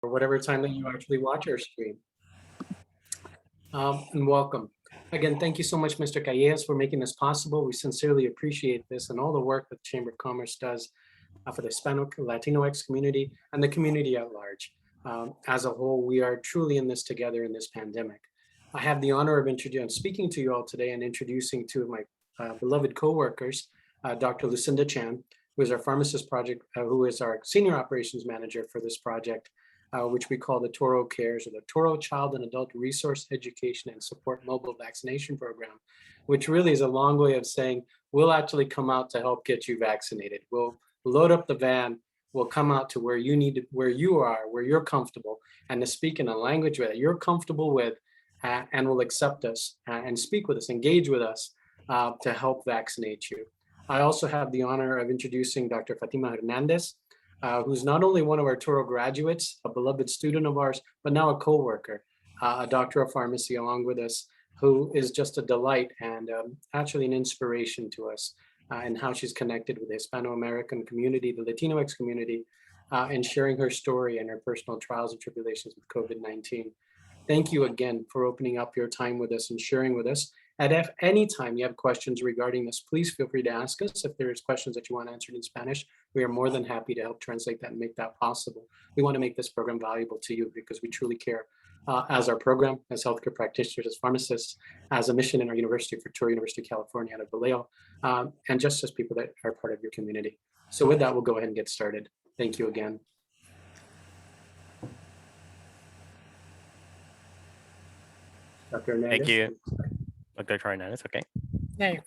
or whatever time that you actually watch our stream. And welcome. Again, thank you so much, Mr. Callejas, for making this possible. We sincerely appreciate this and all the work that the Chamber of Commerce does for the Hispanic Latinx community and the community at large. As a whole, we are truly in this together in this pandemic. I have the honor of speaking to you all today and introducing two of my beloved co-workers, Dr. Lucinda Chan, who is our pharmacist project, who is our senior operations manager for this project, which we call the Toro Cares, or the Toro Child and Adult Resource Education and Support Mobile Vaccination Program, which really is a long way of saying we'll actually come out to help get you vaccinated. We'll load up the van, we'll come out to where you need to, where you are, where you're comfortable, and to speak in a language that you're comfortable with, and will accept us and speak with us, engage with us to help vaccinate you. I also have the honor of introducing Dr. Fatima Hernandez, who's not only one of our Toro graduates, a beloved student of ours, but now a co-worker, a doctor of pharmacy along with us, who is just a delight and actually an inspiration to us and how she's connected with the Hispano-American community, the Latinx community, and sharing her story and her personal trials and tribulations with COVID-19. Thank you again for opening up your time with us and sharing with us. And if any time you have questions regarding this, please feel free to ask us. If there's questions that you want answered in Spanish, we are more than happy to help translate that and make that possible. We want to make this program valuable to you because we truly care as our program, as healthcare practitioners, as pharmacists, as a mission in our university for Touro University of California out of Vallejo, and just as people that are part of your community. So with that, we'll go ahead and get started. Thank you again. Dr. Hernandez. Thank you. Dr. Hernandez, okay. There.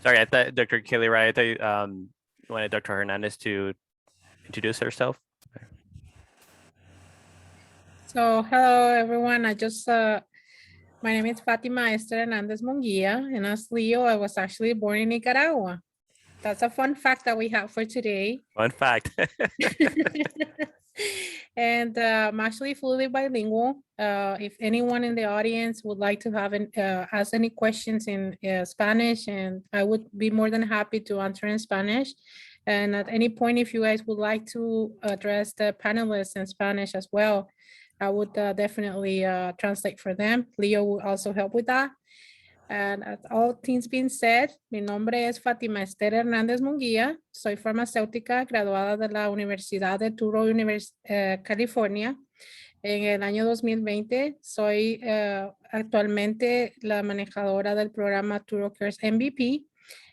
Sorry, I thought Dr. Kelly, right? I thought you wanted Dr. Hernandez to introduce herself. So hello everyone. My name is Fatima Hernandez Munguia, and as Leo, I was actually born in Nicaragua. That's a fun fact that we have for today. Fun fact. And I'm actually fully bilingual. If anyone in the audience would like to have ask any questions in Spanish, and I would be more than happy to answer in Spanish. And at any point, if you guys would like to address the panelists in Spanish as well, I would definitely translate for them. Leo will also help with that. And as all things being said, mi nombre es Fatima Hernandez Munguia. Soy farmacéutica graduada de la Universidad de Touro, California. En el año 2020 soy actualmente la manejadora del programa Touro Cares MVP.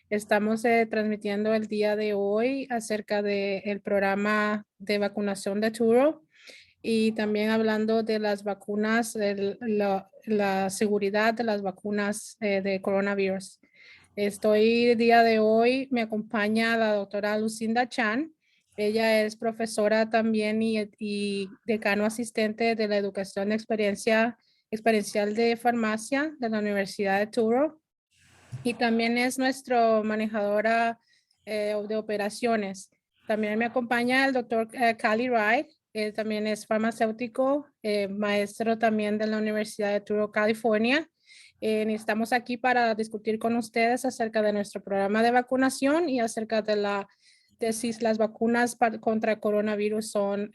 Estamos transmitiendo el día de hoy acerca del programa de vacunación de Touro y también hablando de las vacunas, la seguridad de las vacunas de coronavirus. El día de hoy, me acompaña la doctora Lucinda Chan. Ella es profesora también y decano asistente de la educación experiencial de farmacia de la Universidad de Touro. Y también es nuestra manejadora de operaciones. También me acompaña el doctor Cali Wright. Él también es farmacéutico, maestro también de la Universidad de Touro, California. Estamos aquí para discutir con ustedes acerca de nuestro programa de vacunación y acerca de si las vacunas contra coronavirus son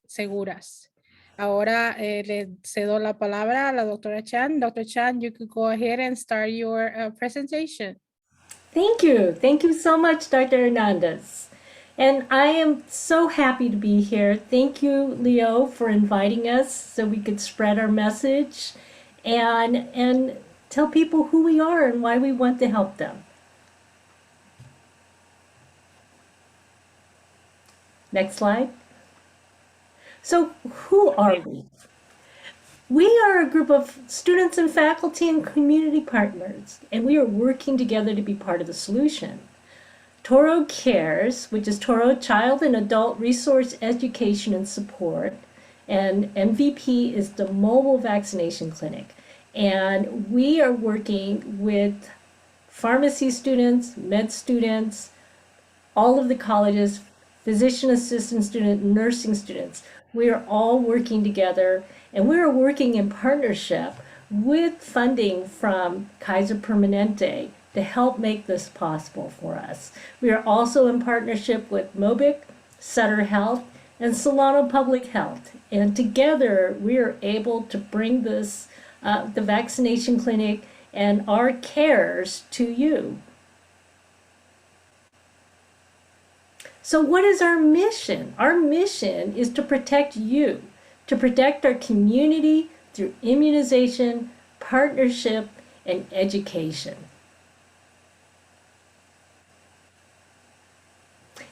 seguras. Ahora le cedo la palabra a la doctora Chan. Dr. Chan, you could go ahead and start your presentation. Thank you. Thank you so much, Dr. Hernandez. And I am so happy to be here. Thank you, Leo, for inviting us so we could spread our message and tell people who we are and why we want to help them. Next slide. So who are we? We are a group of students and faculty and community partners, and we are working together to be part of the solution. Toro Cares, which is Toro Child and Adult Resource Education and Support, and MVP is the mobile vaccination clinic. And we are working with pharmacy students, med students, all of the colleges, physician assistant students, nursing students. We are all working together, and we are working in partnership with funding from Kaiser Permanente to help make this possible for us. We are also in partnership with MOBIC Sutter Health, and Solano Public Health. And together we are able to bring this, the vaccination clinic and our cares to you. So what is our mission? Our mission is to protect you, to protect our community through immunization, partnership, and education.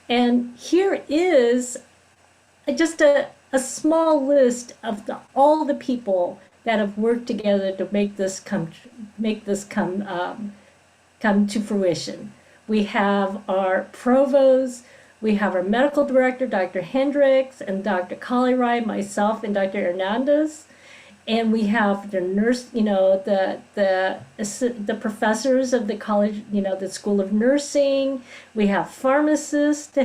And here is just a small list of all the people that have worked together to make this come to fruition. We have our provost, we have our medical director, Dr. Hendricks, and Dr. Kalirai, myself, and Dr. Hernandez. And we have the nurse, the professors of the college, the School of Nursing. We have pharmacists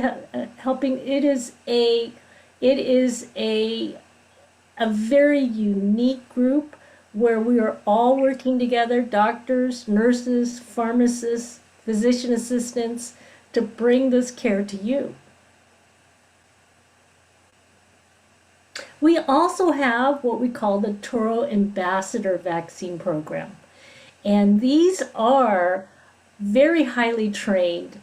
helping. It is a very unique group where we are all working together, doctors, nurses, pharmacists, physician assistants, to bring this care to you. We also have what we call the Toro Ambassador Vaccine Program. And these are very highly trained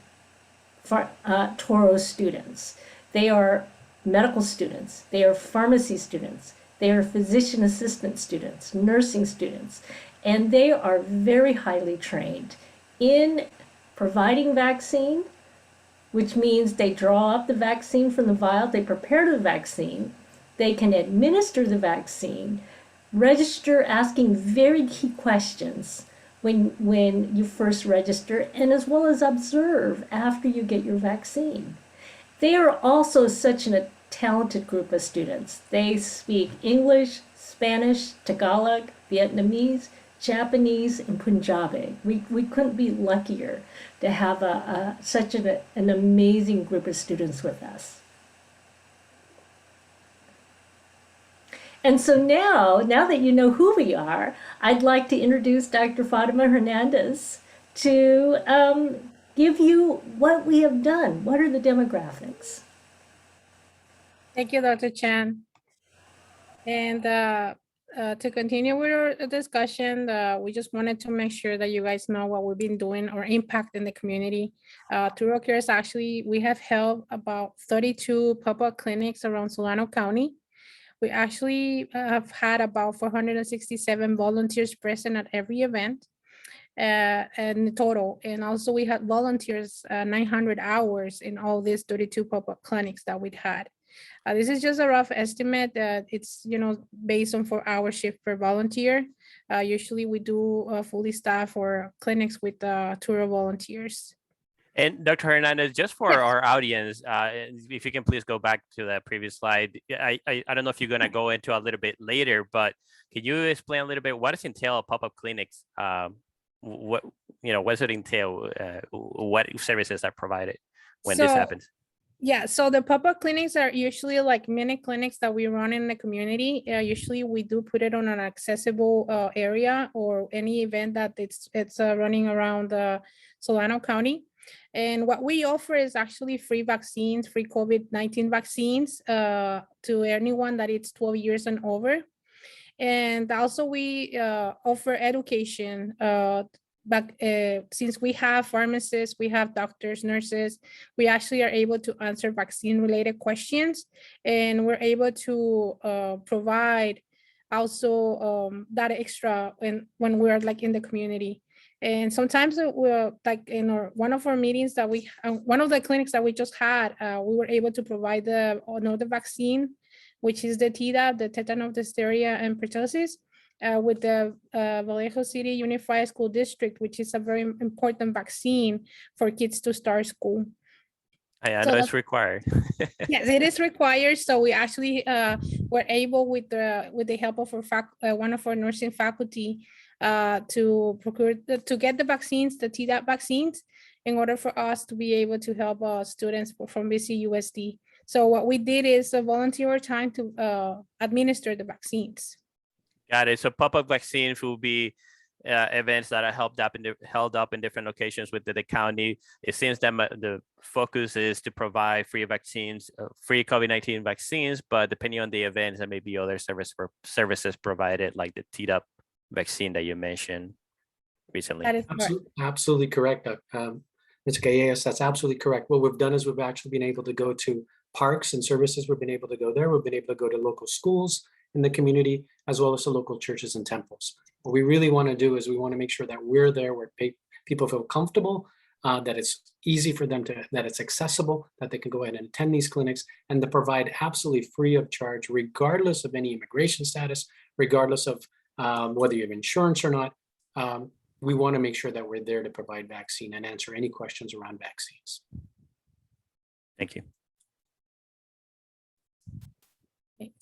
Toro students. They are medical students, they are pharmacy students, they are physician assistant students, nursing students, and they are very highly trained in providing vaccine, which means they draw up the vaccine from the vial, they prepare the vaccine, they can administer the vaccine, register asking very key questions when you first register, and as well as observe after you get your vaccine. They are also such a talented group of students. They speak English, Spanish, Tagalog, Vietnamese, Japanese, and Punjabi. We couldn't be luckier to have such an amazing group of students with us. And so now that you know who we are, I'd like to introduce Dr. Fatima Hernandez to give you what we have done. What are the demographics? Thank you, Dr. Chan. And to continue with our discussion, we just wanted to make sure that you guys know what we've been doing or impact in the community. Touro Cares, actually, we have held about 32 pop-up clinics around Solano County. We actually have had about 467 volunteers present at every event in total. And also we had volunteers 900 hours in all these 32 pop-up clinics that we'd had. This is just a rough estimate. It's based on 4-hour shift per volunteer. Usually we do fully staff or clinics with Touro volunteers. And Dr. Hernandez, just for our audience, if you can please go back to the previous slide. I don't know if you're going to go into a little bit later, but can you explain a little bit what does entail pop-up clinics? What does it entail? What services are provided when this happens? Yeah, so the pop-up clinics are usually like mini clinics that we run in the community. Usually we do put it on an accessible area or any event that it's running around Solano County. And what we offer is actually free vaccines, free COVID-19 vaccines to anyone that is 12 years and over. And also we offer education. But since we have pharmacists, we have doctors, nurses, we actually are able to answer vaccine related questions, and we're able to provide also that extra when we're like in the community. And sometimes we're like in one of our meetings that one of the clinics that we just had, we were able to provide another vaccine, which is the Tdap, the tetanus, diphtheria, and pertussis. With the Vallejo City Unified School District, which is a very important vaccine for kids to start school. I know it's required. Yes, it is required. So we actually were able, with the help of one of our nursing faculty, to get the vaccines, the Tdap vaccines, in order for us to be able to help students from BCUSD. So what we did is volunteer our time to administer the vaccines. Got it. So pop-up vaccines will be events that are held up in different locations within the county. It seems that the focus is to provide free vaccines, free COVID-19 vaccines, but depending on the events, there may be other services provided, like the Tdap vaccine that you mentioned recently. That is correct. Absolutely correct, Mr. Callejas, that's absolutely correct. What we've done is we've actually been able to go to parks and services. We've been able to go there. We've been able to go to local schools in the community, as well as to local churches and temples. What we really want to do is we want to make sure that we're there where people feel comfortable, that it's easy for them that it's accessible, that they can go ahead and attend these clinics, and to provide absolutely free of charge, regardless of any immigration status, regardless of whether you have insurance or not. We want to make sure that we're there to provide vaccine and answer any questions around vaccines. Thank you.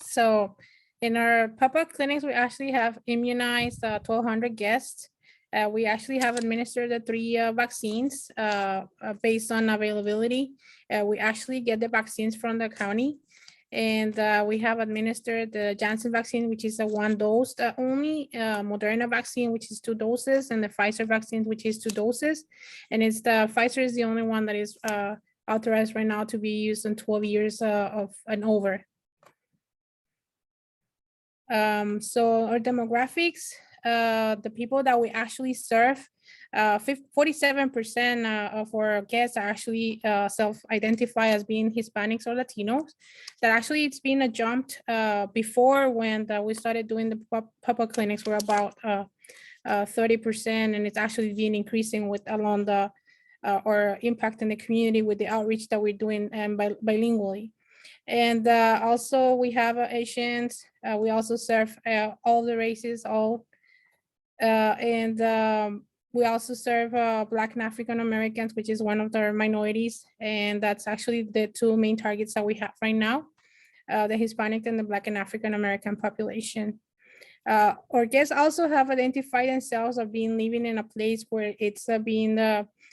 So in our pop-up clinics, we actually have immunized 1,200 guests. We actually have administered the 3 vaccines based on availability. We actually get the vaccines from the county. And we have administered the Janssen vaccine, which is a 1 dose only, Moderna vaccine, which is 2 doses, and the Pfizer vaccine, which is 2 doses. And it's the Pfizer is the only one that is authorized right now to be used in 12 years of and over. So our demographics, the people that we actually serve, 47% of our guests are actually self-identify as being Hispanics or Latinos. That actually it's been a jump before when we started doing the pop-up clinics were about 30%, and it's actually been increasing with along the or impact in the community with the outreach that we're doing bilingually. And also we have Asians. We also serve all the races, we also serve Black and African Americans, which is one of the minorities. And that's actually the 2 main targets that we have right now, the Hispanic and the Black and African American population. Our guests also have identified themselves as being living in a place where it's being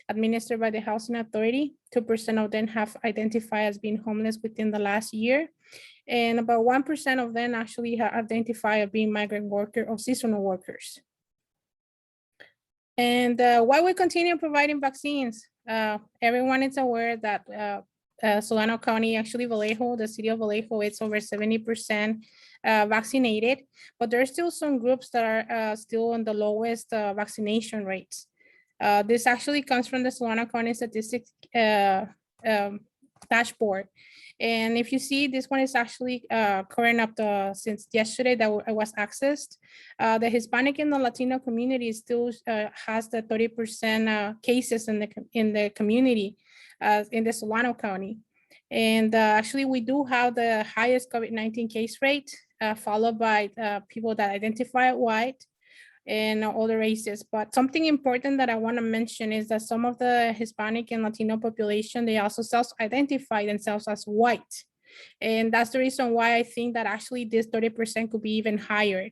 administered by the housing authority. 2% of them have identified as being homeless within the last year. And about 1% of them actually have identified as being migrant worker or seasonal workers. And why we continue providing vaccines? Everyone is aware that Solano County, actually Vallejo, the city of Vallejo, it's over 70% vaccinated, but there are still some groups that are still on the lowest vaccination rates. This actually comes from the Solano County Statistics dashboard. And if you see, this one is actually current up since yesterday that it was accessed. The Hispanic and the Latino community still has the 30% cases in the community in the Solano County. And actually, we do have the highest COVID-19 case rate, followed by people that identify white and other races. But something important that I want to mention is that some of the Hispanic and Latino population, they also self-identify themselves as white. And that's the reason why I think that actually this 30% could be even higher,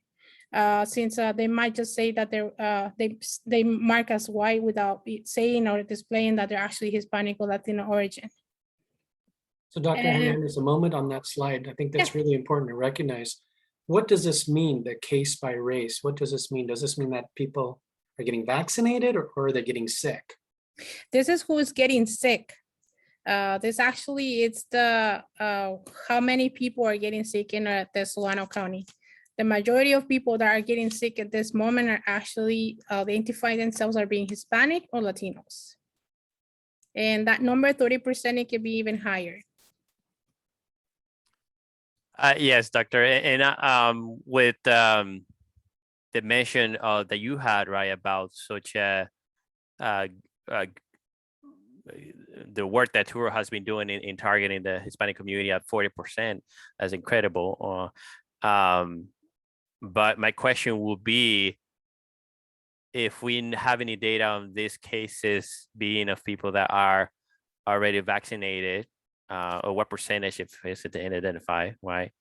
since they might just say that they mark as white without saying or displaying that they're actually Hispanic or Latino origin. So Dr. Hernandez, a moment on that slide. I think that's really important to recognize. What does this mean, the case by race? What does this mean? Does this mean that people are getting vaccinated or are they getting sick? This is who is getting sick. This actually, it's the how many people are getting sick in the Solano County. The majority of people that are getting sick at this moment are actually identify themselves as being Hispanic or Latinos. And that number, 30%, it could be even higher. Yes, doctor. And with the mention that you had, right, about such the work that Touro has been doing in targeting the Hispanic community at 40%, that's incredible. But my question would be, if we have any data on these cases being of people that are already vaccinated, or what percentage, if it's to identify, right?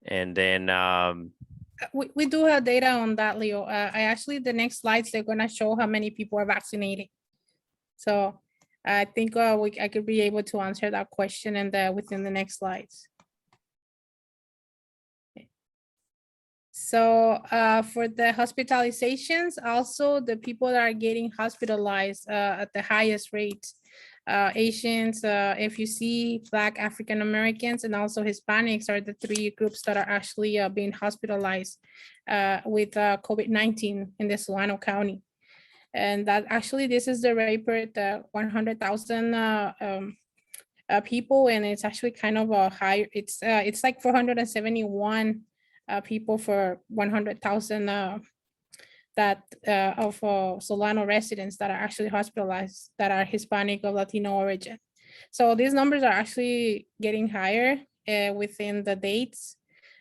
And then we do have data on that, Leo. I actually, the next slides, they're gonna show how many people are vaccinated. So I think I could be able to answer that question and within the next slides. Okay. So for the hospitalizations, also the people that are getting hospitalized at the highest rate, Asians, if you see Black African Americans, and also Hispanics are the three groups that are actually being hospitalized with COVID-19 in the Solano County. And that actually, this is the rate per 100,000 people, and it's actually kind of a high, it's like 471 people for 100,000 that of Solano residents that are actually hospitalized that are Hispanic or Latino origin. So these numbers are actually getting higher within the dates.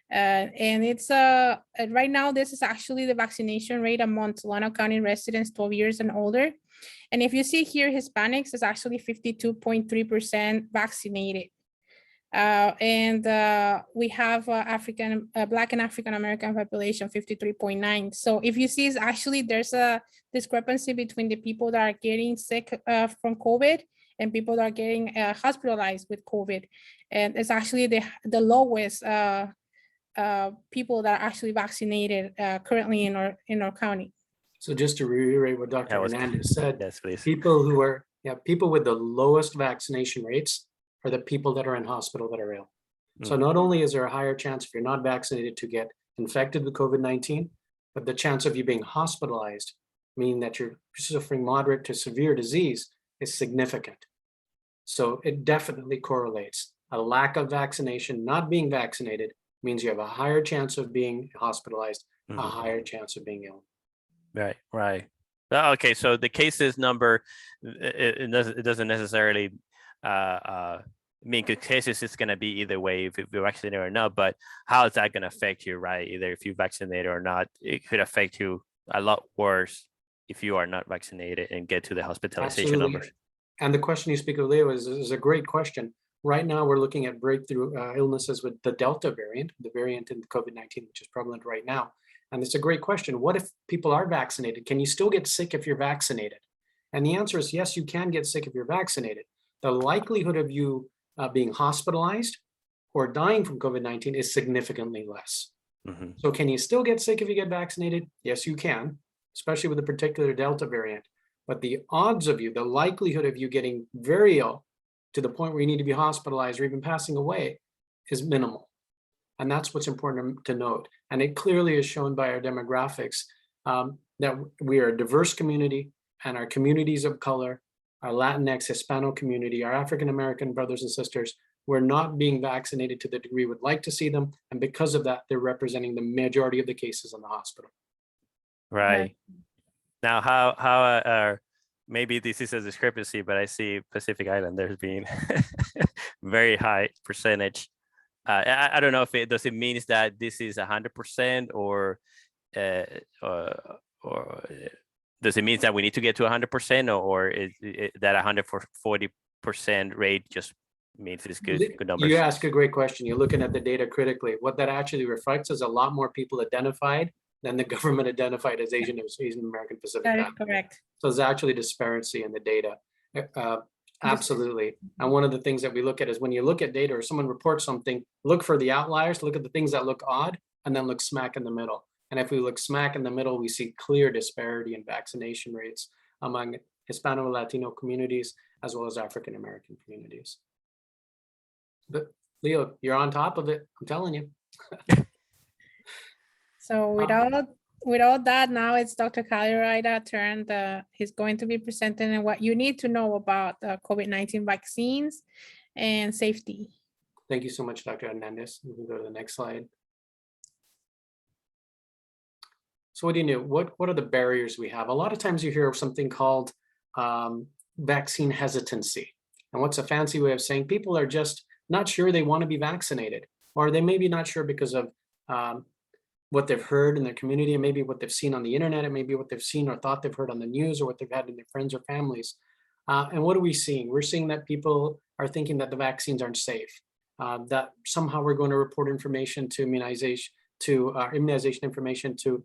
And it's right now, this is actually the vaccination rate among Solano County residents 12 years and older. And if you see here, Hispanics is actually 52.3% vaccinated. And we have Black and African American population 53.9. So if you see, actually there's a discrepancy between the people that are getting sick from COVID and people that are getting hospitalized with COVID. And it's actually the lowest people that are actually vaccinated currently in our county. So just to reiterate what Dr. Hernandez said, Yes, please. people with the lowest vaccination rates are the people that are in hospital that are ill. So not only is there a higher chance if you're not vaccinated to get infected with COVID-19, but the chance of you being hospitalized, meaning that you're suffering moderate to severe disease, is significant. So it definitely correlates. A lack of vaccination, not being vaccinated, means you have a higher chance of being hospitalized, a higher chance of being ill. Right. Okay, so the cases number, it doesn't necessarily mean good cases is going to be either way if you're vaccinated or not, but how is that going to affect you, right? Either if you're vaccinated or not, it could affect you a lot worse if you are not vaccinated and get to the hospitalization numbers. And the question you speak of, Leo, is a great question. Right now, we're looking at breakthrough illnesses with the Delta variant, the variant in COVID-19, which is prevalent right now. And it's a great question. What if people are vaccinated? Can you still get sick if you're vaccinated? And the answer is yes, you can get sick if you're vaccinated. The likelihood of you being hospitalized or dying from COVID-19 is significantly less. So can you still get sick if you get vaccinated? Yes, you can, especially with the particular Delta variant. But the odds of you, the likelihood of you getting very ill to the point where you need to be hospitalized or even passing away is minimal. And that's what's important to note. And it clearly is shown by our demographics that we are a diverse community, and our communities of color, our Latinx, Hispano community, our African-American brothers and sisters, we're not being vaccinated to the degree we'd like to see them. And because of that, they're representing the majority of the cases in the hospital. Right. Now, how maybe this is a discrepancy, but I see Pacific Islanders being very high percentage. I don't know if does it means that this is 100% or does it mean that we need to get to 100%, or is that 140% rate just means it's good numbers? You ask a great question. You're looking at the data critically. What that actually reflects is a lot more people identified than the government identified as Asian American Pacific That is Islander. correct. So there's actually disparity in the data. Absolutely. And one of the things that we look at is when you look at data or someone reports something, look for the outliers, look at the things that look odd, and then look smack in the middle. And if we look smack in the middle, we see clear disparity in vaccination rates among Hispano and Latino communities, as well as African American communities. But Leo, you're on top of it, I'm telling you. So without that, now it's Dr. Caliraida's turn. He's going to be presenting what you need to know about COVID-19 vaccines and safety. Thank you so much, Dr. Hernandez. We can go to the next slide. So what do you know? What are the barriers we have? A lot of times you hear of something called vaccine hesitancy. And what's a fancy way of saying people are just not sure they want to be vaccinated, or they may be not sure because of what they've heard in their community, and maybe what they've seen on the internet, and maybe what they've seen or thought they've heard on the news, or what they've had in their friends or families. And what are we seeing? We're seeing that people are thinking that the vaccines aren't safe, that somehow we're going to report information to immunization information to,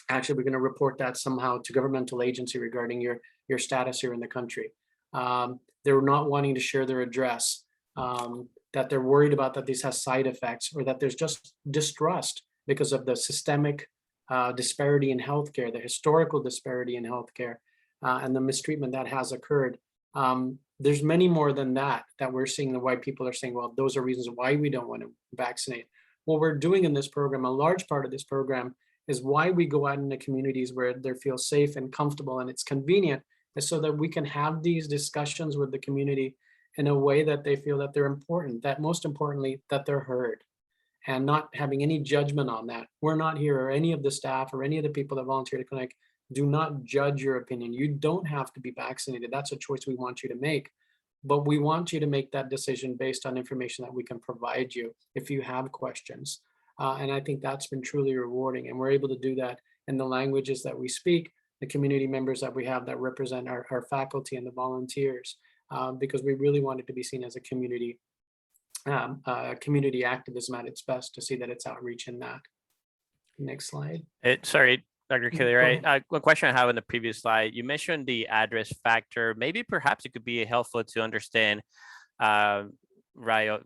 actually we're going to report that somehow to governmental agency regarding your status here in the country. They're not wanting to share their address, that they're worried about that this has side effects, or that there's just distrust because of the systemic disparity in healthcare, the historical disparity in healthcare, and the mistreatment that has occurred. There's many more than that we're seeing the white people are saying, well, those are reasons why we don't want to vaccinate. What we're doing in this program, a large part of this program, is why we go out into communities where they feel safe and comfortable and it's convenient, is so that we can have these discussions with the community in a way that they feel that they're important, that most importantly, that they're heard, and not having any judgment on that. We're not here, or any of the staff or any of the people that volunteer at the clinic do not judge your opinion. You don't have to be vaccinated. That's a choice we want you to make. But we want you to make that decision based on information that we can provide you if you have questions. And I think that's been truly rewarding. And we're able to do that in the languages that we speak, the community members that we have that represent our faculty and the volunteers, because we really want it to be seen as a community activism at its best, to see that it's outreach in that. Next slide. Sorry, Dr. Kelly, one question I have on the previous slide, you mentioned the address factor. Maybe perhaps it could be helpful to understand, right,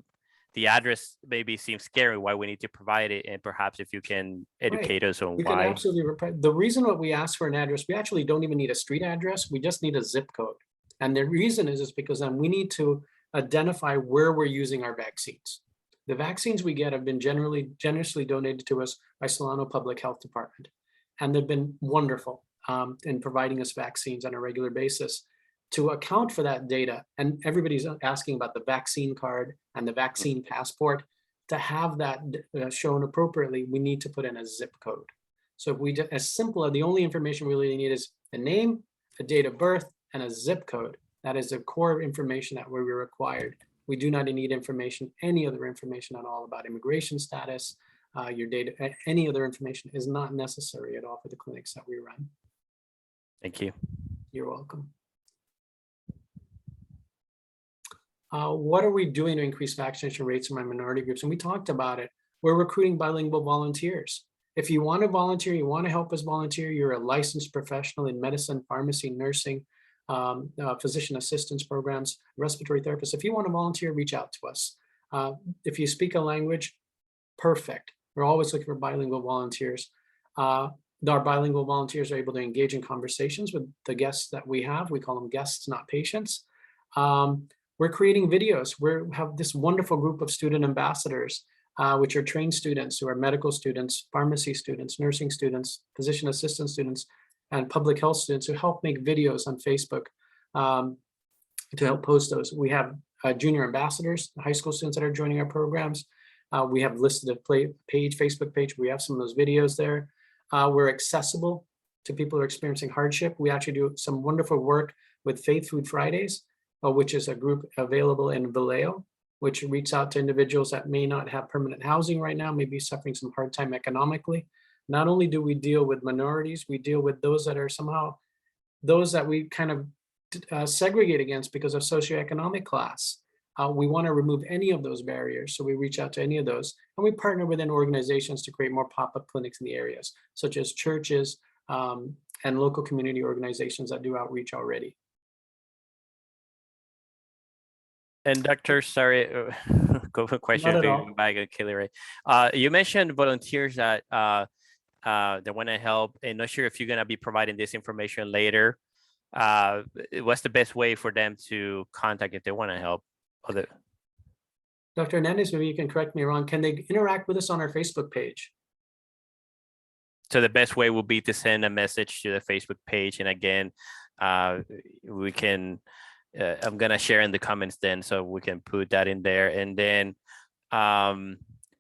the address maybe seems scary, why we need to provide it, and perhaps if you can educate us on we why. Can absolutely the reason what we ask for an address, we actually don't even need a street address, we just need a zip code. And the reason is because then we need to identify where we're using our vaccines. The vaccines we get have been generously donated to us by Solano Public Health Department. And they've been wonderful in providing us vaccines on a regular basis. To account for that data, and everybody's asking about the vaccine card and the vaccine passport, to have that shown appropriately, we need to put in a zip code. So if we do, as simple as the only information we really need is a name, a date of birth, and a zip code. That is the core information that we're required. We do not need information, any other information at all about immigration status, your data, any other information is not necessary at all for the clinics that we run. Thank you. You're welcome. What are we doing to increase vaccination rates in my minority groups? And we talked about it. We're recruiting bilingual volunteers. If you want to volunteer, you want to help us volunteer, you're a licensed professional in medicine, pharmacy, nursing, physician assistance programs, respiratory therapists. If you want to volunteer, reach out to us. If you speak a language, perfect. We're always looking for bilingual volunteers. Our bilingual volunteers are able to engage in conversations with the guests that we have. We call them guests, not patients. We're creating videos. We have this wonderful group of student ambassadors, which are trained students who are medical students, pharmacy students, nursing students, physician assistant students, and public health students who help make videos on Facebook to help post those. We have junior ambassadors, high school students that are joining our programs. We have listed a Facebook page. We have some of those videos there. We're accessible to people who are experiencing hardship. We actually do some wonderful work with Faith Food Fridays, which is a group available in Vallejo, which reaches out to individuals that may not have permanent housing right now, may be suffering some hard time economically. Not only do we deal with minorities, we deal with those that are somehow, those that we kind of segregate against because of socioeconomic class. We want to remove any of those barriers, so we reach out to any of those, and we partner within organizations to create more pop-up clinics in the areas, such as churches and local community organizations that do outreach already. And Dr. sorry, go for a question if you back at Kelly. You mentioned volunteers that want to help, and not sure if you're going to be providing this information later. What's the best way for them to contact if they want to help? Dr. Hernandez, maybe you can correct me wrong. Can they interact with us on our Facebook page? So the best way will be to send a message to the Facebook page. And again, we can, I'm going to share in the comments then, so we can put that in there. And then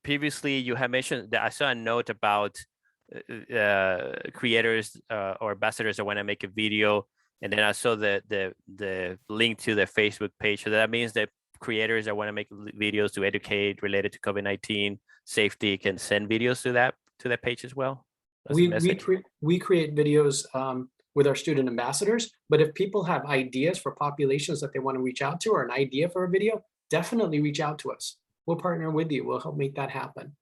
previously you have mentioned that I saw a note about creators or ambassadors that want to make a video. And then I saw the link to the Facebook page. So that means that creators that want to make videos to educate related to COVID-19 safety can send videos to that page as well. We create videos with our student ambassadors, but if people have ideas for populations that they want to reach out to, or an idea for a video, definitely reach out to us. We'll partner with you. We'll help make that happen.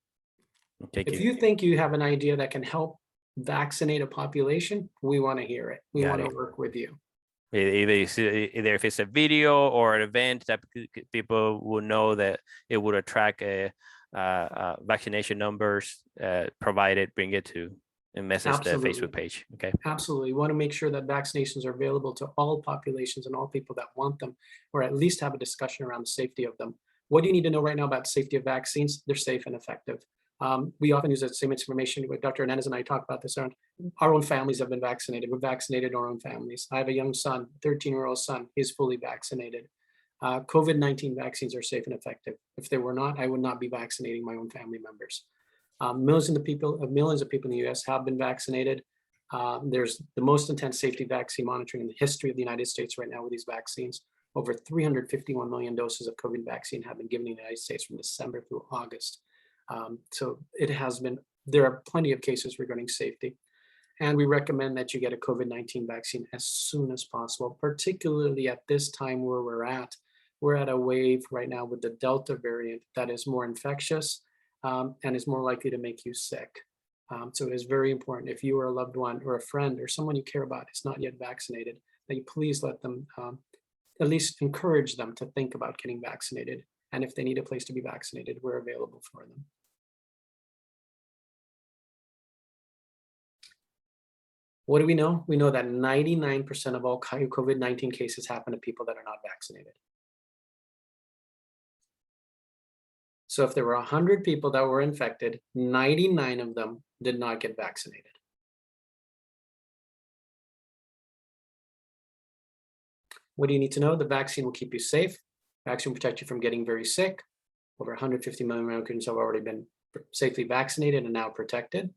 If you think you have an idea that can help vaccinate a population, we want to hear it. We want to work with you. Either if it's a video or an event that people will know that it would attract a vaccination numbers provided, bring it to and message the Absolutely. Facebook page. Okay. Absolutely. We want to make sure that vaccinations are available to all populations and all people that want them, or at least have a discussion around the safety of them. What do you need to know right now about the safety of vaccines? They're safe and effective. We often use that same information with Dr. Hernandez and I talk about this around our own families have been vaccinated. We've vaccinated our own families. I have a young son, 13-year-old son, he's fully vaccinated. COVID-19 vaccines are safe and effective. If they were not, I would not be vaccinating my own family members. Millions of people in the US have been vaccinated. There's the most intense safety vaccine monitoring in the history of the United States right now with these vaccines. Over 351 million doses of COVID vaccine have been given in the United States from December through August. So it has been, there are plenty of cases regarding safety. And we recommend that you get a COVID-19 vaccine as soon as possible, particularly at this time where we're at. We're at a wave right now with the Delta variant that is more infectious and is more likely to make you sick. So it is very important if you or a loved one or a friend or someone you care about is not yet vaccinated, that you please let them, at least encourage them to think about getting vaccinated. And if they need a place to be vaccinated, we're available for them. What do we know? We know that 99% of all COVID-19 cases happen to people that are not vaccinated. So if there were 100 people that were infected, 99 of them did not get vaccinated. What do you need to know? The vaccine will keep you safe. Vaccine will protect you from getting very sick. Over 150 million Americans have already been safely vaccinated and now protected.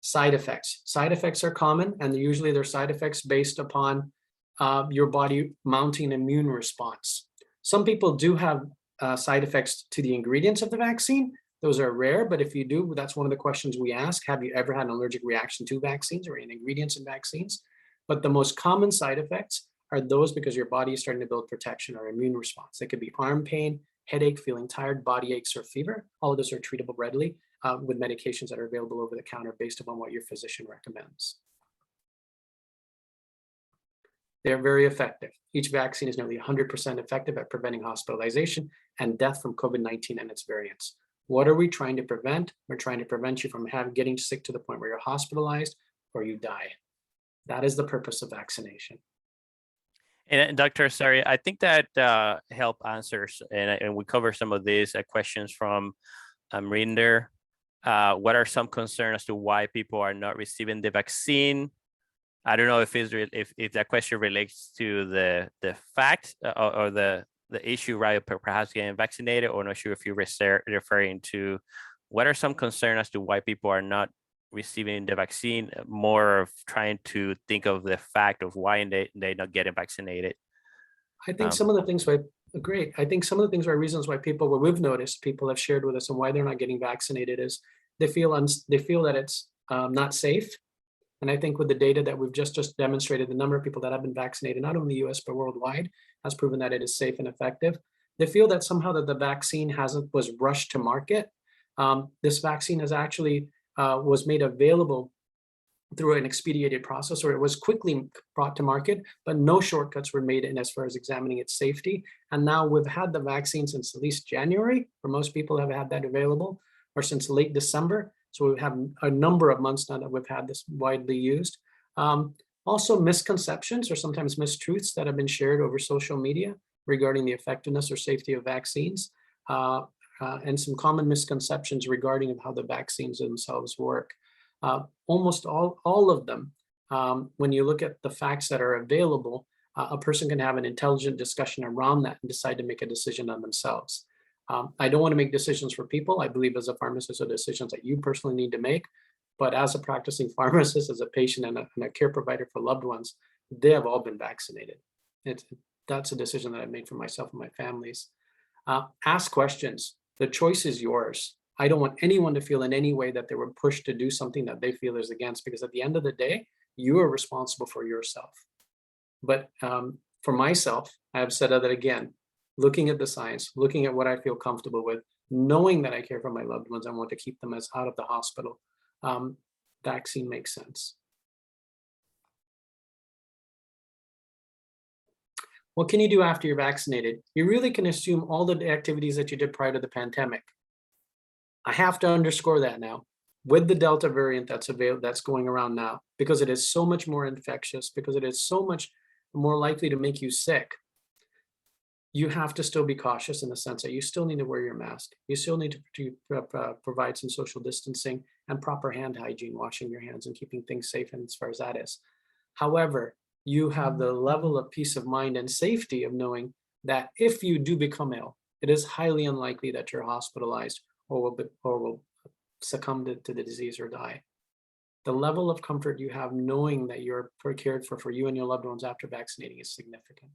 Side effects. Side effects are common, and usually they're side effects based upon your body mounting an immune response. Some people do have side effects to the ingredients of the vaccine. Those are rare, but if you do, that's one of the questions we ask. Have you ever had an allergic reaction to vaccines or any ingredients in vaccines? But the most common side effects are those because your body is starting to build protection or immune response. They could be arm pain, headache, feeling tired, body aches, or fever. All of those are treatable readily with medications that are available over the counter based upon what your physician recommends. They're very effective. Each vaccine is nearly 100% effective at preventing hospitalization and death from COVID-19 and its variants. What are we trying to prevent? We're trying to prevent you from getting sick to the point where you're hospitalized or you die. That is the purpose of vaccination. And Dr. Sari, I think that help answers, and we cover some of these questions from Rinder. What are some concerns as to why people are not receiving the vaccine? I don't know if that question relates to the fact or the issue, right? Perhaps getting vaccinated, or not sure if you're referring to what are some concerns as to why people are not receiving the vaccine, more of trying to think of the fact of why they're not getting vaccinated. I think some of the things great. I think some of the things are reasons why what we've noticed, people have shared with us and why they're not getting vaccinated is they feel that it's not safe. And I think with the data that we've just demonstrated, the number of people that have been vaccinated, not only in the US, but worldwide, has proven that it is safe and effective. They feel that somehow that the vaccine was rushed to market. This vaccine has actually was made available through an expedited process, or it was quickly brought to market, but no shortcuts were made in as far as examining its safety. And now we've had the vaccine since at least January, where most people have had that available, or since late December. So we have a number of months now that we've had this widely used. Also misconceptions or sometimes mistruths that have been shared over social media regarding the effectiveness or safety of vaccines, and some common misconceptions regarding how the vaccines themselves work. Almost all of them, when you look at the facts that are available, a person can have an intelligent discussion around that and decide to make a decision on themselves. I don't want to make decisions for people. I believe as a pharmacist are decisions that you personally need to make. But as a practicing pharmacist, as a patient and a care provider for loved ones, they have all been vaccinated. That's a decision that I made for myself and my families. Ask questions. The choice is yours. I don't want anyone to feel in any way that they were pushed to do something that they feel is against, because at the end of the day, you are responsible for yourself. But for myself, I have said that again, looking at the science, looking at what I feel comfortable with, knowing that I care for my loved ones, I want to keep them out of the hospital. Vaccine makes sense. What can you do after you're vaccinated? You really can assume all the activities that you did prior to the pandemic. I have to underscore that now with the Delta variant that's going around now, because it is so much more infectious, because it is so much more likely to make you sick. You have to still be cautious in the sense that you still need to wear your mask. You still need to provide some social distancing and proper hand hygiene, washing your hands and keeping things safe. And as far as that is, however, you have the level of peace of mind and safety of knowing that if you do become ill, it is highly unlikely that you're hospitalized or will succumb to the disease or die. The level of comfort you have knowing that you're cared for you and your loved ones after vaccinating is significant.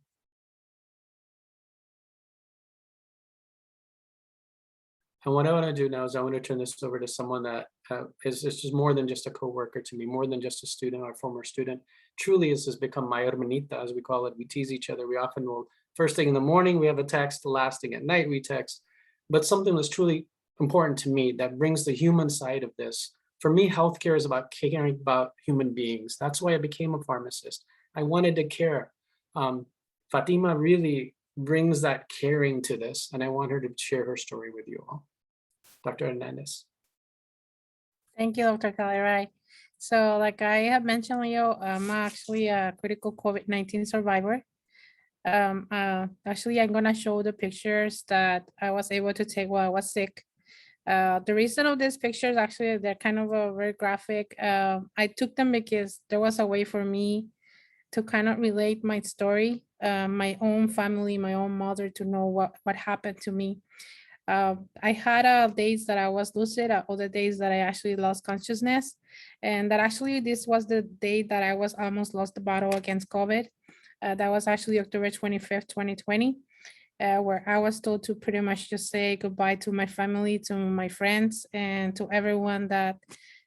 And what I want to do now is I want to turn this over to someone that is just more than just a coworker to me, more than just a student or a former student. Truly, this has become my hermanita, as we call it. We tease each other. We often will, first thing in the morning, we have a text, the last thing at night, we text. But something that's truly important to me that brings the human side of this. For me, healthcare is about caring about human beings. That's why I became a pharmacist. I wanted to care. Fatima really brings that caring to this, and I want her to share her story with you all. Dr. Hernandez. Thank you, Dr. Caliray. So like I have mentioned, Leo, I'm actually a critical COVID-19 survivor. Actually, I'm gonna show the pictures that I was able to take while I was sick. The reason of these pictures, actually, they're kind of very graphic. I took them because there was a way for me to kind of relate my story, my own family, my own mother, to know what happened to me. I had days that I was lucid, other days that I actually lost consciousness. And that actually, this was the day that I was almost lost the battle against COVID. That was actually October 25th, 2020, where I was told to pretty much just say goodbye to my family, to my friends, and to everyone that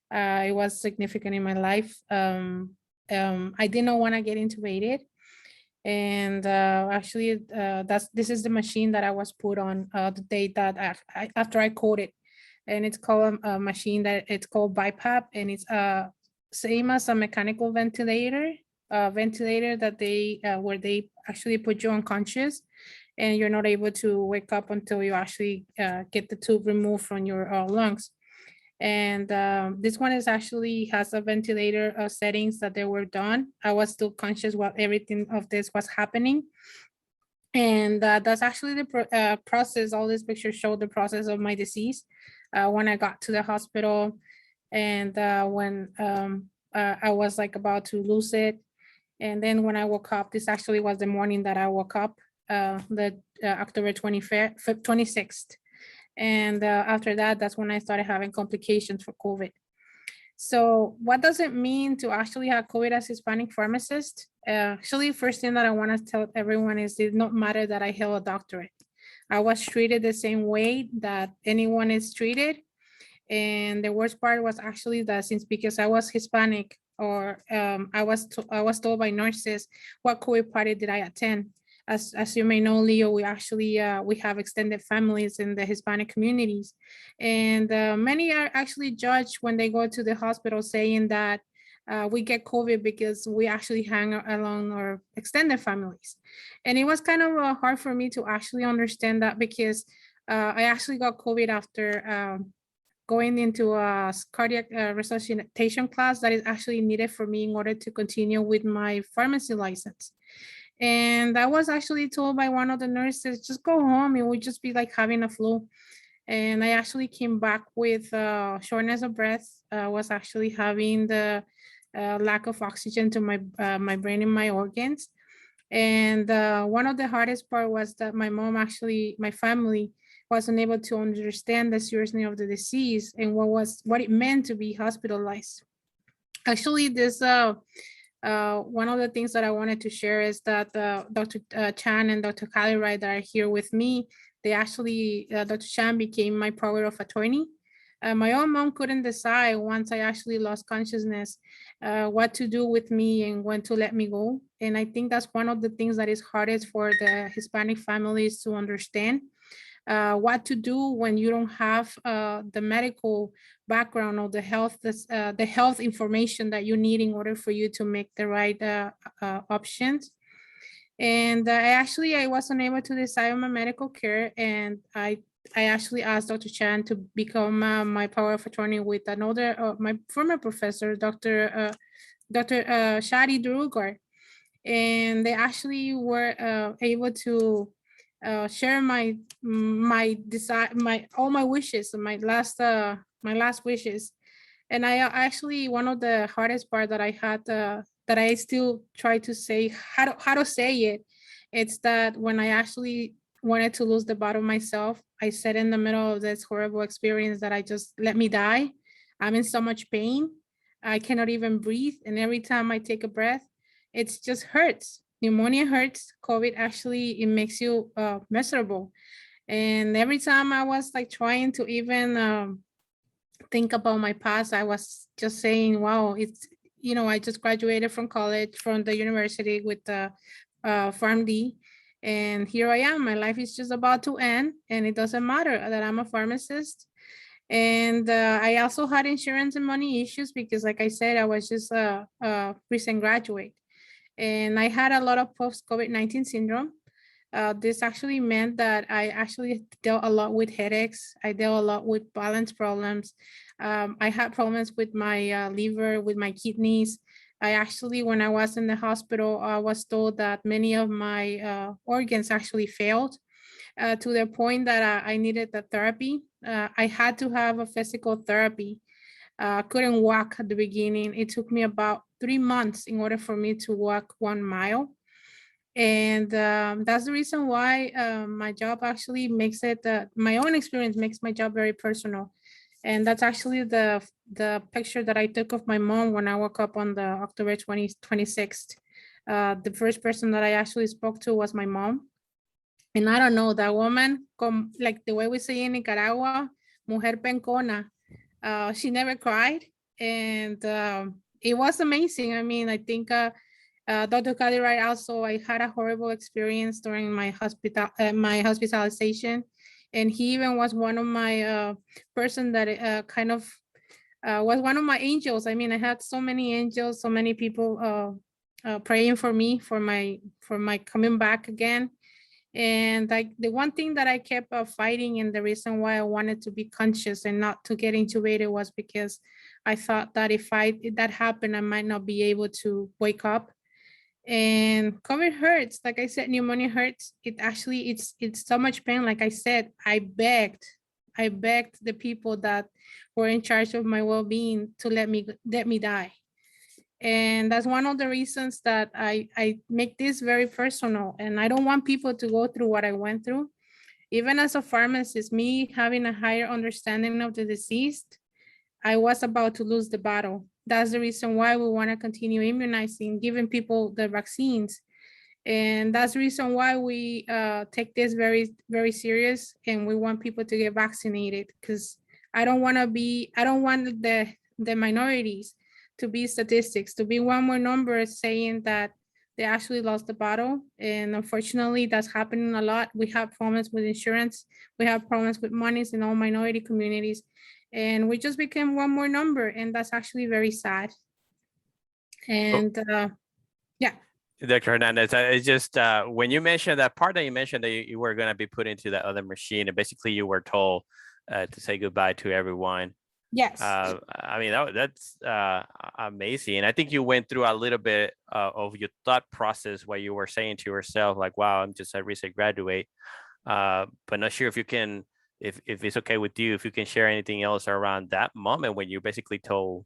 it was significant in my life. I did not want to get intubated. And actually, this is the machine that I was put on the day that after I coded, and it's called a machine that it's called BiPAP, and it's same as a mechanical ventilator, that they where they actually put you unconscious, and you're not able to wake up until you actually get the tube removed from your lungs. And this one is actually has a ventilator settings that they were done. I was still conscious while everything of this was happening. And that's actually the process. All these pictures show the process of my disease when I got to the hospital, and when I was like about to lose it. And then when I woke up, this actually was the morning that I woke up, the October 26th. And after that, that's when I started having complications for COVID. So what does it mean to actually have COVID as Hispanic pharmacist? Actually, first thing that I want to tell everyone is it did not matter that I held a doctorate. I was treated the same way that anyone is treated. And the worst part was actually that since because I was Hispanic, or I was told by nurses what COVID party did I attend. As you may know, Leo, we actually we have extended families in the Hispanic communities, and many are actually judged when they go to the hospital, saying that we get COVID because we actually hang along our extended families. And it was kind of hard for me to actually understand that, because I actually got COVID after going into a cardiac resuscitation class that is actually needed for me in order to continue with my pharmacy license. And I was actually told by one of the nurses, just go home, it would just be like having a flu. And I actually came back with shortness of breath. I was actually having the lack of oxygen to my brain and my organs. And one of the hardest part was that my family wasn't able to understand the seriousness of the disease and what it meant to be hospitalized. Actually, this one of the things that I wanted to share is that Dr. Chan and Dr. Caliray that are here with me, they actually, Dr. Chan became my power of attorney. My own mom couldn't decide once I actually lost consciousness what to do with me and when to let me go. And I think that's one of the things that is hardest for the Hispanic families to understand. What to do when you don't have the medical background or the health information that you need in order for you to make the right options. And I was unable to decide on my medical care, and I actually asked Dr. Chan to become my power of attorney with another my former professor, Dr. Shadi Durugar, and they actually were able to share my desire, all my wishes, my last wishes. And I actually, one of the hardest part that I had, that I still try to say how to say it, it's that when I actually wanted to lose the battle myself, I said in the middle of this horrible experience that I just let me die. I'm in so much pain. I cannot even breathe. And every time I take a breath, it just hurts. Pneumonia hurts. COVID actually, it makes you miserable. And every time I was like trying to even think about my past, I was just saying, wow, it's, I just graduated from college, from the university with the PharmD. And here I am, my life is just about to end, and it doesn't matter that I'm a pharmacist. And I also had insurance and money issues because, like I said, I was just a recent graduate. And I had a lot of post-COVID-19 syndrome. This actually meant that I actually dealt a lot with headaches. I dealt a lot with balance problems. I had problems with my liver, with my kidneys. I actually, when I was in the hospital, I was told that many of my organs actually failed to the point that I needed the therapy. I had to have a physical therapy. Couldn't walk at the beginning. It took me about 3 months in order for me to walk 1 mile. And that's the reason why my job actually makes it, my own experience makes my job very personal. And that's actually the picture that I took of my mom when I woke up on the October 26th. The first person that I actually spoke to was my mom. And I don't know, that woman, like the way we say in Nicaragua, mujer pencona, she never cried. And it was amazing. I mean, I think Dr. Cadirai also, I had a horrible experience during my hospitalization. And he even was one of my person that kind of was one of my angels. I mean, I had so many angels, so many people praying for me, for my coming back again. And like the one thing that I kept fighting, and the reason why I wanted to be conscious and not to get intubated, was because I thought that if that happened, I might not be able to wake up. And COVID hurts. Like I said, pneumonia hurts. It actually, it's so much pain. Like I said, I begged the people that were in charge of my well-being to let me die. And that's one of the reasons that I make this very personal. And I don't want people to go through what I went through. Even as a pharmacist, me having a higher understanding of the disease, I was about to lose the battle. That's the reason why we want to continue immunizing, giving people the vaccines. And that's the reason why we take this very, very serious, and we want people to get vaccinated, because I don't want the minorities to be statistics, to be one more number saying that they actually lost the battle. And unfortunately, that's happening a lot. We have problems with insurance. We have problems with monies in all minority communities. And we just became one more number. And that's actually very sad. And yeah. Dr. Hernandez, it's just when you mentioned that part that you mentioned that you were going to be put into that other machine, and basically you were told to say goodbye to everyone. Yes. I mean, that's amazing. And I think you went through a little bit of your thought process where you were saying to yourself, like, wow, I'm just a recent graduate. But not sure if you can, if it's okay with you, if you can share anything else around that moment when you basically told,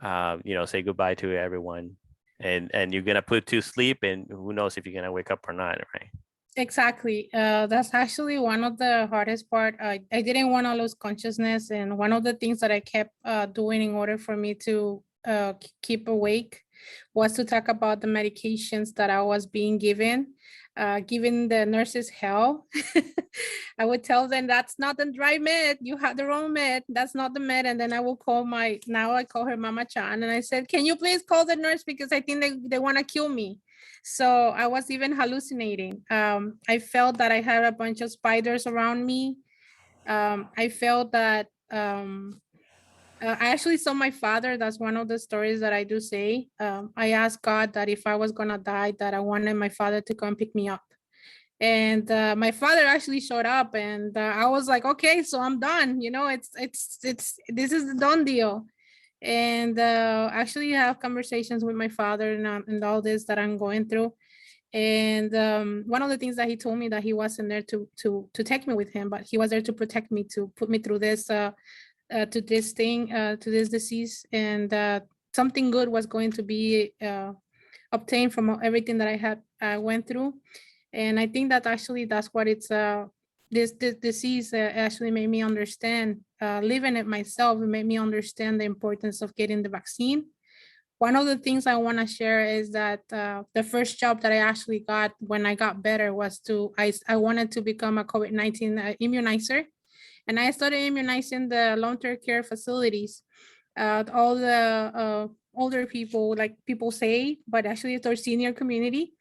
say goodbye to everyone. And you're going to put to sleep, and who knows if you're going to wake up or not, right? Exactly. That's actually one of the hardest part. I didn't want to lose consciousness. And one of the things that I kept doing in order for me to keep awake was to talk about the medications that I was being given, giving the nurses hell. I would tell them, that's not the right med. You have the wrong med. That's not the med. And then I will call now I call her Mama Chan. And I said, can you please call the nurse, because I think they want to kill me. So I was even hallucinating. I felt that I had a bunch of spiders around me. I felt that I actually saw my father. That's one of the stories that I do say. I asked God that if I was gonna die, that I wanted my father to come pick me up. And my father actually showed up, and I was like, okay, so I'm done. You know, this is the done deal. And actually have conversations with my father and all this that I'm going through. And one of the things that he told me, that he wasn't there to take me with him, but he was there to protect me, to put me through this to this thing, to this disease, and something good was going to be obtained from everything that I went through. And I think that actually that's what it's this disease actually made me understand. Living it myself, it made me understand the importance of getting the vaccine. One of the things I want to share is that the first job that I actually got when I got better was I wanted to become a COVID-19 immunizer. And I started immunizing the long-term care facilities, all the older people, like people say, but actually it's our senior community.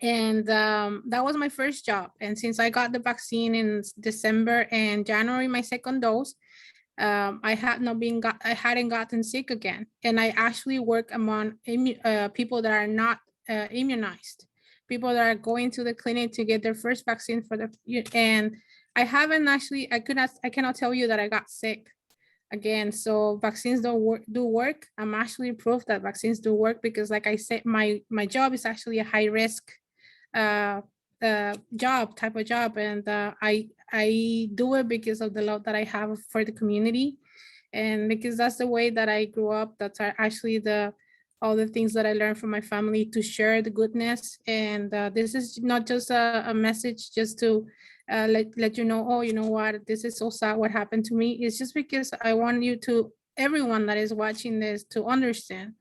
And that was my first job. And since I got the vaccine in December and January, my second dose, I hadn't gotten sick again. And I actually work among people that are not immunized, people that are going to the clinic to get their first vaccine and I haven't actually, I cannot tell you that I got sick again. So vaccines do work. I'm actually proof that vaccines do work, because like I said, my job is actually a high risk type of job. And I do it because of the love that I have for the community. And because that's the way that I grew up. That's actually all the things that I learned from my family, to share the goodness. And this is not just a message just to let you know, oh, you know what, this is so sad what happened to me. It's just because I want everyone that is watching this, to understand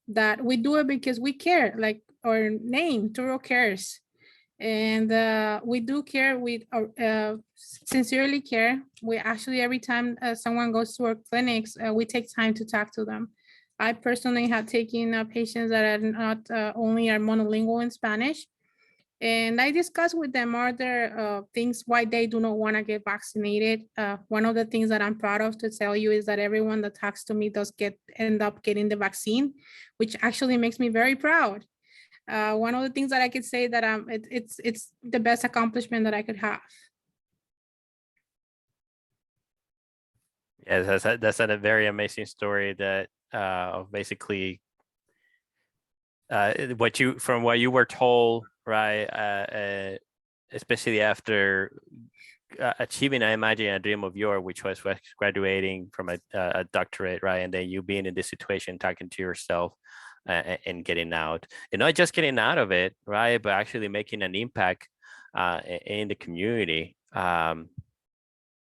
that we do it because we care, like our name, Toro cares. And we do care, we sincerely care. We actually, every time someone goes to our clinics, we take time to talk to them. I personally have taken patients that are not only are monolingual in Spanish, and I discuss with them other things why they do not want to get vaccinated. One of the things that I'm proud of to tell you is that everyone that talks to me does end up getting the vaccine, which actually makes me very proud. One of the things that I could say that it's the best accomplishment that I could have. Yes, that's a very amazing story that basically what you were told, right? Especially after achieving, I imagine, a dream of yours, which was graduating from a doctorate, right? And then you being in this situation, talking to yourself and getting out, and not just getting out of it, right? But actually making an impact in the community.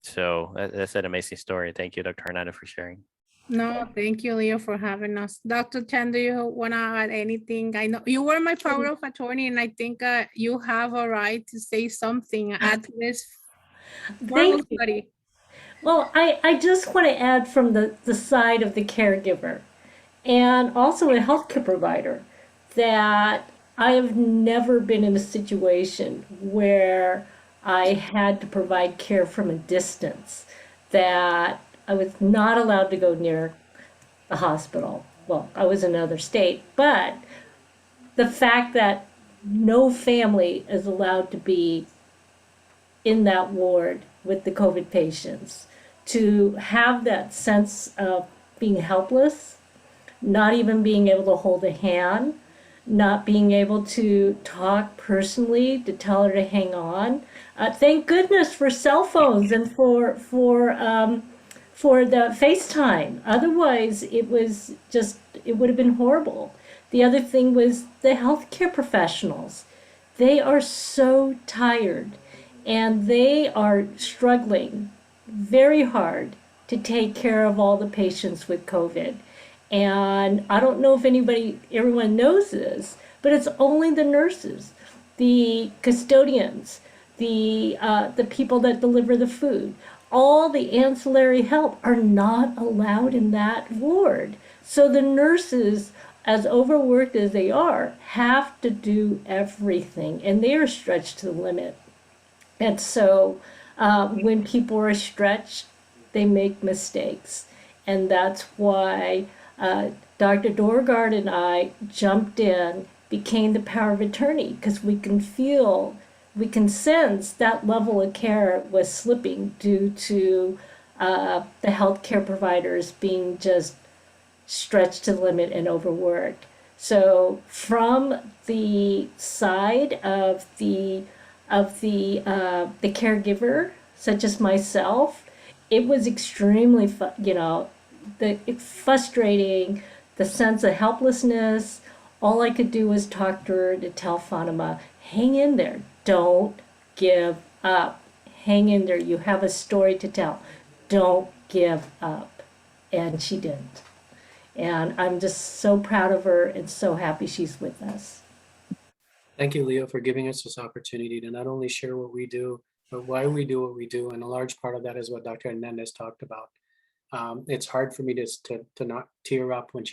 So that's an amazing story. Thank you, Dr. Hernandez, for sharing. No, thank you, Leo, for having us. Dr. Chen, do you want to add anything? I know you were my power of attorney, and I think you have a right to say something, add to this Thank you. study. Well, I just want to add from the side of the caregiver and also a healthcare provider that I have never been in a situation where I had to provide care from a distance, that I was not allowed to go near the hospital. Well, I was in another state, but the fact that no family is allowed to be in that ward with the COVID patients, to have that sense of being helpless, not even being able to hold a hand, not being able to talk personally, to tell her to hang on. Thank goodness for cell phones and for the FaceTime. Otherwise, it would have been horrible. The other thing was the healthcare professionals. They are so tired, and they are struggling very hard to take care of all the patients with COVID. And I don't know if everyone knows this, but it's only the nurses, the custodians, the people that deliver the food, all the ancillary help are not allowed in that ward. So the nurses, as overworked as they are, have to do everything, and they are stretched to the limit. And so when people are stretched, they make mistakes. And that's why Dr. Dorgard and I jumped in, became the power of attorney, because we can feel, we can sense that level of care was slipping due to the healthcare providers being just stretched to the limit and overworked. So from the side of the caregiver, such as myself, it was extremely frustrating, the sense of helplessness. All I could do was talk to her to tell Fatima, hang in there, don't give up, hang in there, you have a story to tell, don't give up. And she didn't. And I'm just so proud of her and so happy she's with us. Thank you, Leo, for giving us this opportunity to not only share what we do, but why we do what we do. And a large part of that is what Dr. Hernandez talked about. It's hard for me to not tear up when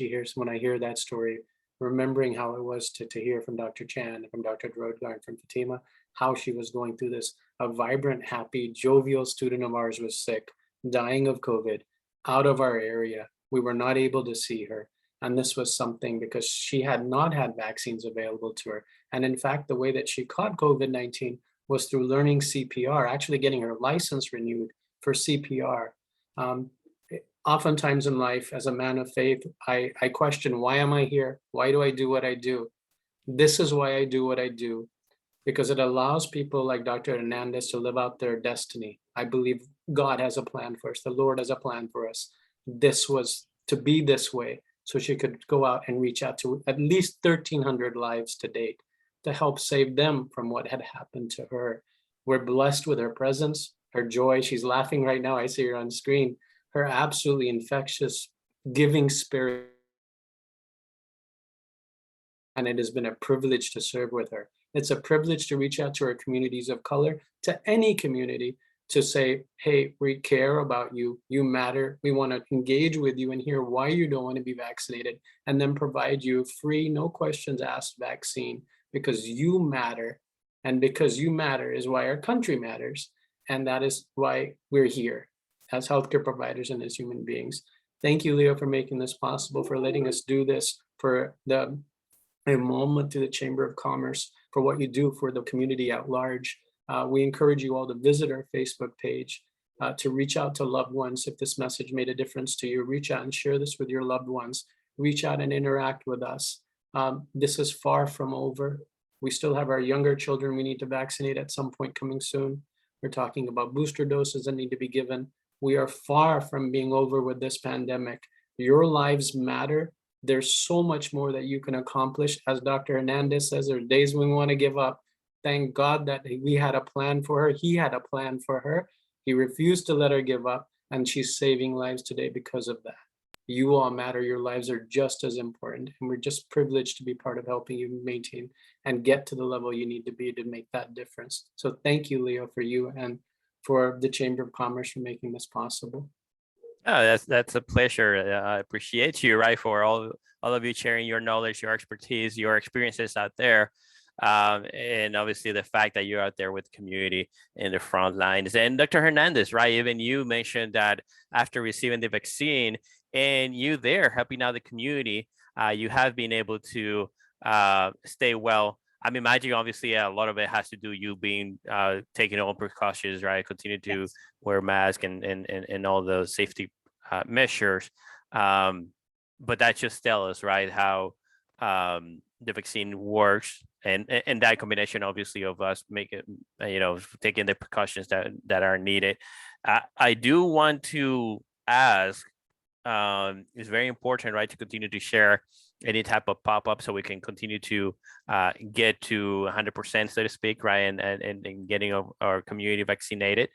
I hear that story, remembering how it was to hear from Dr. Chan, from Dr. Drodgar, and from Fatima, how she was going through this. A vibrant, happy, jovial student of ours was sick, dying of COVID, out of our area. We were not able to see her. And this was something because she had not had vaccines available to her. And in fact, the way that she caught COVID-19 was through learning CPR, actually getting her license renewed for CPR. Oftentimes in life, as a man of faith, I question, why am I here? Why do I do what I do? This is why I do what I do, because it allows people like Dr. Hernandez to live out their destiny. I believe God has a plan for us. The Lord has a plan for us. This was to be this way, so she could go out and reach out to at least 1,300 lives to date to help save them from what had happened to her. We're blessed with her presence, her joy. She's laughing right now. I see her on screen. Her absolutely infectious, giving spirit. And it has been a privilege to serve with her. It's a privilege to reach out to our communities of color, to any community, to say, hey, we care about you, you matter, we want to engage with you and hear why you don't want to be vaccinated, and then provide you free, no questions asked vaccine, because you matter. And because you matter is why our country matters. And that is why we're here as healthcare providers and as human beings. Thank you, Leo, for making this possible, for letting us do this, for the enrollment to the Chamber of Commerce, for what you do for the community at large. We encourage you all to visit our Facebook page, to reach out to loved ones. If this message made a difference to you, reach out and share this with your loved ones. Reach out and interact with us. This is far from over. We still have our younger children we need to vaccinate at some point coming soon. We're talking about booster doses that need to be given. We are far from being over with this pandemic. Your lives matter. There's so much more that you can accomplish. As Dr. Hernandez says, there are days when we want to give up. Thank God that we had a plan for her. He had a plan for her. He refused to let her give up, and she's saving lives today because of that. You all matter. Your lives are just as important, and we're just privileged to be part of helping you maintain and get to the level you need to be to make that difference. So thank you, Leo, for you and for the Chamber of Commerce for making this possible. Oh, that's a pleasure. I appreciate you, right, for all of you sharing your knowledge, your expertise, your experiences out there. And obviously the fact that you're out there with the community in the front lines. And Dr. Hernandez, right, even you mentioned that after receiving the vaccine and you there helping out the community, you have been able to stay well. I'm imagining obviously a lot of it has to do you being taking all precautions, right? Continue to wear mask and all those safety measures. But that just tells us, right, how the vaccine works, and that combination obviously of us taking the precautions that are needed. I do want to ask, it's very important, right, to continue to share any type of pop-up so we can continue to get to 100%, so to speak, right, and getting our community vaccinated.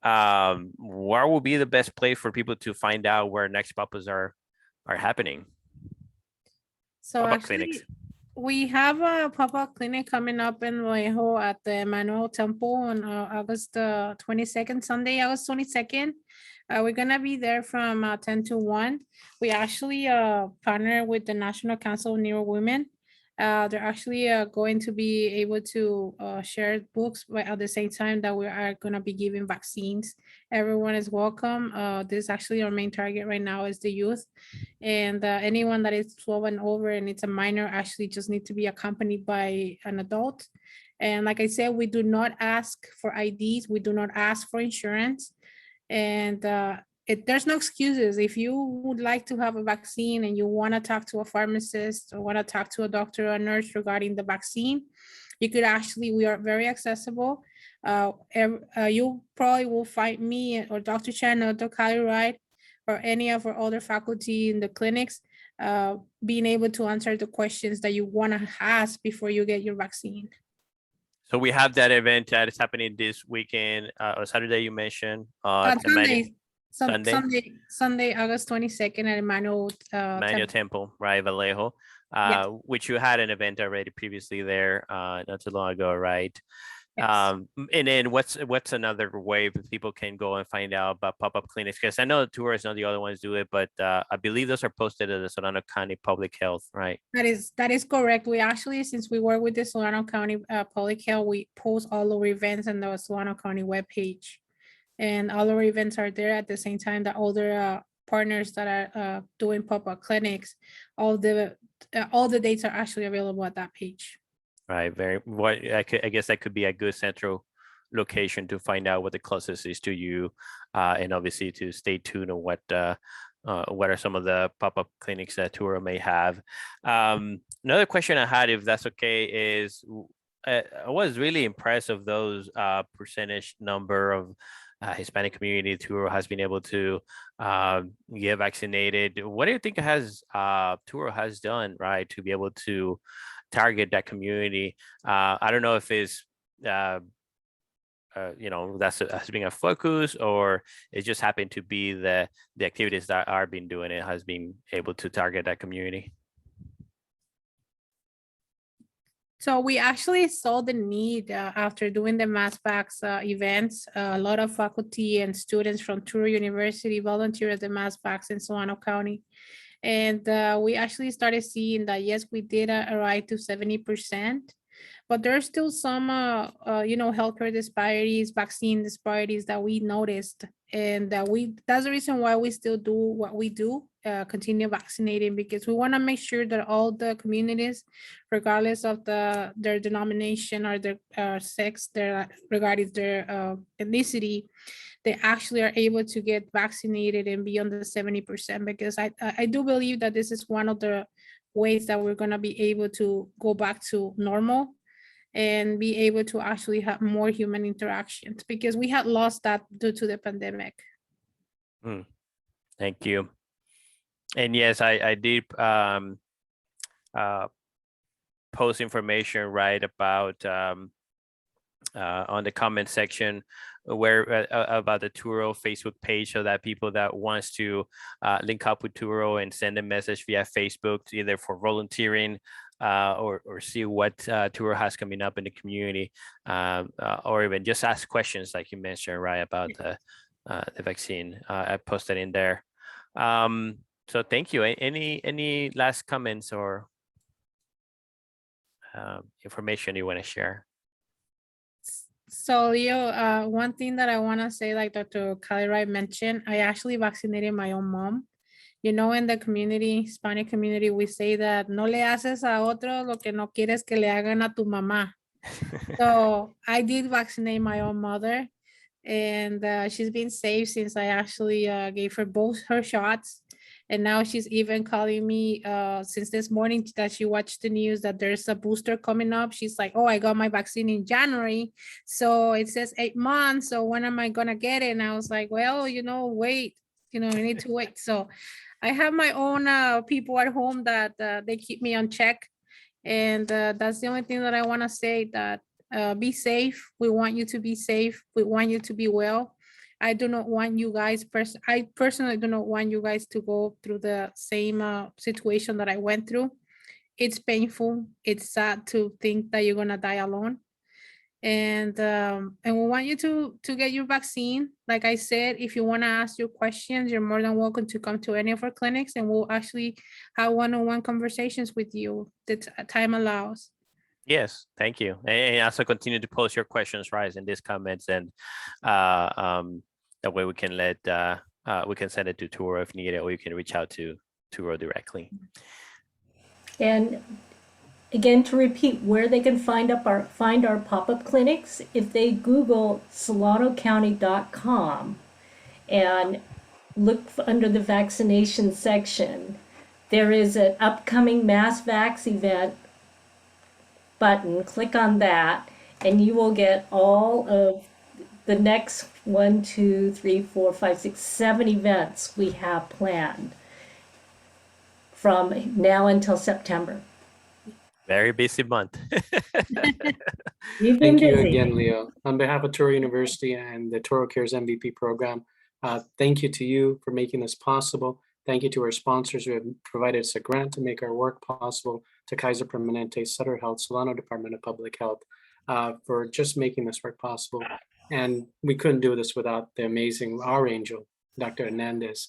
Where will be the best place for people to find out where next pop-ups are happening? So pop-up actually, clinics. we have a pop-up clinic coming up in Vallejo at the Emmanuel Temple on August 22nd, Sunday, August 22nd. We're gonna be there from 10 to 1. We actually partner with the National Council of Neuro Women, They're actually going to be able to share books, but at the same time that we are going to be giving vaccines. Everyone is welcome. This is actually our main target right now is the youth. And anyone that is 12 and over and it's a minor actually just need to be accompanied by an adult. And like I said, we do not ask for IDs. We do not ask for insurance. And there's no excuses. If you would like to have a vaccine and you want to talk to a pharmacist or want to talk to a doctor or a nurse regarding the vaccine, you could actually, we are very accessible. You probably will find me or Dr. Chan or Dr. Kali Wright or any of our other faculty in the clinics being able to answer the questions that you want to ask before you get your vaccine. So we have that event that is happening this weekend, or Saturday you mentioned. Sunday, August 22nd at Emmanuel Temple, right, Vallejo, Yes. which you had an event already previously there, not too long ago, right? Yes. And then what's another way people can go and find out about pop-up clinics? Because I know Touro is not the other ones do it, but I believe those are posted at the Solano County Public Health, right? That is correct. We actually, since we work with the Solano County Public Health, we post all our events on the Solano County webpage. And all our events are there at the same time that other partners that are doing pop-up clinics, all the dates are actually available at that page. Right. I guess that could be a good central location to find out what the closest is to you, and obviously to stay tuned on what are some of the pop-up clinics that Touro may have. Another question I had, if that's okay, is I was really impressed of those percentage number of Hispanic community Touro has been able to get vaccinated. What do you think Touro has done, right, to be able to target that community? I don't know if it's that's has been a focus, or it just happened to be the activities that are being doing it has been able to target that community. So we actually saw the need after doing the mass vax events. A lot of faculty and students from Touro University volunteered at the mass vax in Solano County. And we actually started seeing that, yes, we did arrive to 70%, but there's still some, healthcare disparities, vaccine disparities that we noticed. And that's the reason why we still do what we do, continue vaccinating, because we want to make sure that all the communities, regardless of their denomination or their sex, regarding their ethnicity, they actually are able to get vaccinated and be on the 70%, because I do believe that this is one of the ways that we're going to be able to go back to normal and be able to actually have more human interactions, because we had lost that due to the pandemic. Thank you. And yes, I did post information, right, about on the comment section where about the Touro Facebook page, so that people that wants to link up with Touro and send a message via Facebook, either for volunteering or see what Touro has coming up in the community, or even just ask questions like you mentioned, right, about the vaccine. I posted in there. So thank you. Any last comments or information you want to share? So Leo, one thing that I want to say, like Dr. Kali Wright mentioned, I actually vaccinated my own mom. You know, in the community, Hispanic community, we say that no le haces a otro lo que no quieres que le hagan a tu mamá. So I did vaccinate my own mother, and she's been safe since I actually gave her both her shots. And now she's even calling me since this morning that she watched the news that there's a booster coming up. She's like, oh, I got my vaccine in January. So it says 8 months. So when am I going to get it? And I was like, well, wait, I need to wait. So I have my own people at home that they keep me on check. And that's the only thing that I want to say, that be safe. We want you to be safe. We want you to be well. I do not want you guys, I personally do not want you guys to go through the same situation that I went through. It's painful. It's sad to think that you're going to die alone. And we want you to get your vaccine. Like I said, if you want to ask your questions, you're more than welcome to come to any of our clinics, and we'll actually have one-on-one conversations with you that time allows. Yes, thank you. And also continue to post your questions, right, in these comments, and that way we can we can send it to Touro if needed, or you can reach out to Touro directly. And again, to repeat where they can find our pop-up clinics, if they Google solanocounty.com and look under the vaccination section, there is an upcoming Mass Vax event button. Click on that, and you will get all of the next 1, 2, 3, 4, 5, 6, 7 events we have planned from now until September. Very busy month. We've been Thank you busy. again, Leo. On behalf of Touro University and the Touro Cares MVP program, thank you to you for making this possible. Thank you to our sponsors who have provided us a grant to make our work possible, to Kaiser Permanente, Sutter Health, Solano Department of Public Health, for just making this work possible. And we couldn't do this without the amazing, our angel, Dr. Hernandez.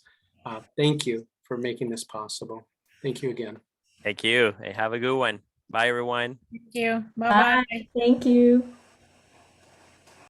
Thank you for making this possible. Thank you again. Thank you, and have a good one. Bye, everyone. Thank you. Bye-bye. Bye. Thank you.